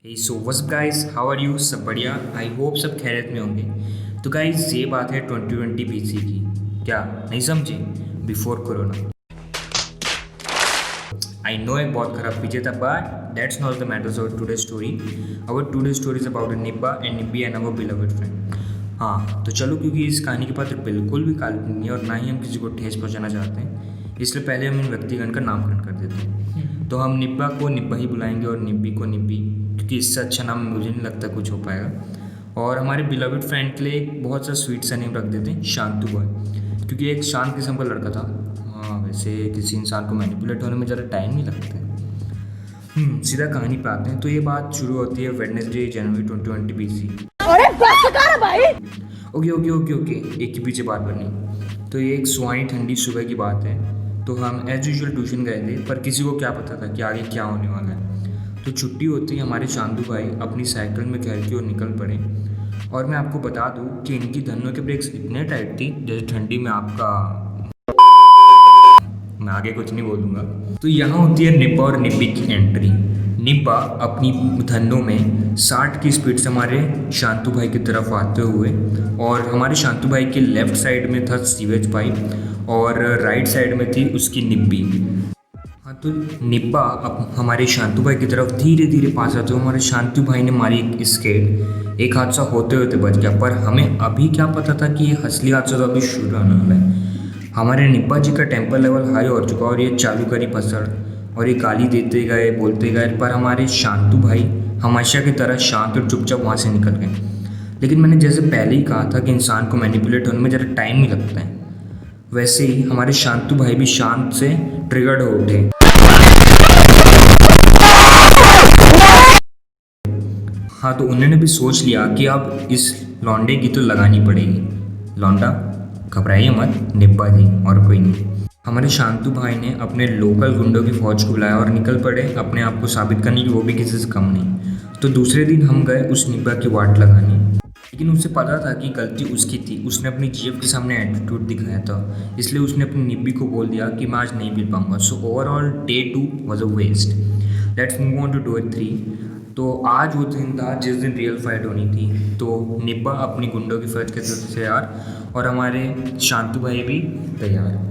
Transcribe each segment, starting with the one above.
Hey so what's up guys, how are you? सब बढ़िया? I hope सब खैरियत में होंगे। तो गाइस ये बात है 2020 BC की। क्या नहीं समझे? Before corona. आई नो एक बहुत खराब पीछे था, but that's not the matters of today story. Our today story is about Nibba and Nibbi and our beloved friend. हाँ तो चलो, क्योंकि इस कहानी के पात्र बिल्कुल भी काल्पनिक नहीं है और ना ही हम किसी को ठेस पहुंचाना चाहते हैं, इसलिए पहले हम इन व्यक्तिगण का नामकरण कर देते हैं। तो हम निब्बा को निब्बा ही बुलाएंगे और निब्बी को निब्बी, क्योंकि इससे अच्छा नाम मुझे नहीं लगता कुछ हो पाएगा। और हमारे बिलवड फ्रेंड के लिए एक बहुत सा स्वीट सा नेम रख देते हैं, शांतु बॉय, क्योंकि एक शांत किस्म का लड़का था। हाँ वैसे किसी इंसान को मैनिपुलेट होने में ज़रा टाइम नहीं लगता है। सीधा कहानी पे आते हैं। तो ये बात शुरू होती है वेडनेसडे जनवरी 2020 BC। अरे बस कर भाई। ओके ओके ओके ओके, एक के पीछे बात बननी। तो ये एक सुहानी ठंडी सुबह की बात है। तो हम एज यूजुअल ट्यूशन गए थे, पर किसी को क्या पता था कि आगे क्या होने वाला है। तो छुट्टी होती ही हमारे शांतु भाई अपनी साइकिल में घर की ओर निकल पड़े। और मैं आपको बता दूं कि इनकी धन्नों के ब्रेक्स इतने टाइट थी जैसे ठंडी में आपका। मैं आगे कुछ नहीं बोलूँगा। तो यहाँ होती है निब्बा और निब्बी की एंट्री। निब्बा अपनी धन्नों में 60 की स्पीड से हमारे शांतु भाई की तरफ आते हुए, और हमारे शांतु भाई के लेफ्ट साइड में था सीवेज पाइप और राइट साइड में थी उसकी निब्बी। हाँ तो निब्बा अब हमारे शांतु भाई की तरफ धीरे धीरे पास आते हुए हमारे शांतु भाई ने मारी एक स्केट। एक हादसा होते होते बच गया, पर हमें अभी क्या पता था कि ये असली हादसा तो अभी शुरू होने वाला है। हमारे निब्बा जी का टेम्पर लेवल हाई हो चुका और ये चालू करी पसड़, और ये गाली देते गए बोलते गए, पर हमारे शांतु भाई हमेशा की तरह शांत और चुपचाप वहाँ से निकल गए। लेकिन मैंने जैसे पहले ही कहा था कि इंसान को मैनिपुलेट होने में ज़रा टाइम नहीं लगता है, वैसे ही हमारे शांतु भाई भी शांत से ट्रिगर्ड हो उठे। हाँ तो उन्होंने भी सोच लिया कि अब इस लौंडे की तो लगानी पड़ेगी। लौंडा घबराइए मत, निब्बा जी और कोई नहीं। हमारे शांतु भाई ने अपने लोकल गुंडों की फौज को बुलाया और निकल पड़े अपने आप को साबित करने की वो भी किसी से कम नहीं। तो दूसरे दिन हम गए उस निब्बा की वाट लगाने, लेकिन उसे पता था कि गलती उसकी थी। उसने अपनी जीएफ के सामने एटीट्यूड दिखाया था, इसलिए उसने अपनी निब्बी को बोल दिया कि मैं आज नहीं मिल पाऊंगा। So overall day 2 was a waste. Let's move on to day 3। तो आज वो दिन था जिस दिन रियल फाइट होनी थी। तो निब्बा अपनी गुंडों की फौज के साथ तैयार और हमारे शांतु भाई भी तैयार।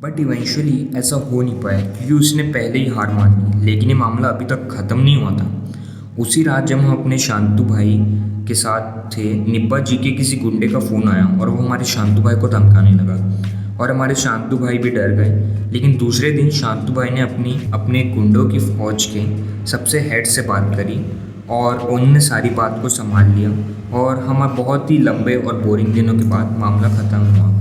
बट इवेंचुअली ऐसा हो नहीं पाया क्योंकि उसने पहले ही हार मान ली। लेकिन ये मामला अभी तक ख़त्म नहीं हुआ था। उसी रात जब हम अपने शांतु भाई के साथ थे, निब्बा जी के किसी गुंडे का फ़ोन आया और वो हमारे शांतु भाई को धमकाने लगा, और हमारे शांतु भाई भी डर गए। लेकिन दूसरे दिन शांतु भाई ने अपने गुंडों की फौज के सबसे हेड से बात करी और उनने सारी बात को संभाल लिया, और हम बहुत ही लंबे और बोरिंग दिनों के बाद मामला ख़त्म हुआ।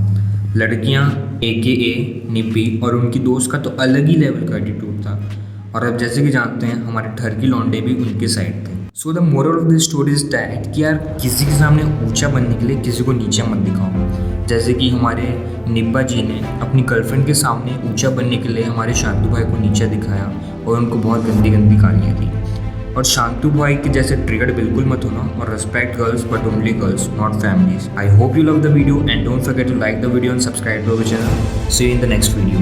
लड़कियां AKA निब्बी और उनकी दोस्त का तो अलग ही लेवल का एटीट्यूड था, और अब जैसे कि जानते हैं हमारे ठरकी लौंडे भी उनके साइड थे। So the moral of the story is that कि यार किसी के सामने ऊंचा बनने के लिए किसी को नीचे मत दिखाओ। जैसे कि हमारे निब्बा जी ने अपनी गर्लफ्रेंड के सामने ऊंचा बनने के लिए हमारे शांतु भाई को नीचा दिखाया और उनको बहुत गंदी गंदी गालियाँ दी। और शांतु भाई के जैसे ट्रिगर्ड बिल्कुल मत होना, और respect girls but only girls not families. I hope you love the video and don't forget to like the video and subscribe to our channel. See you in the next video.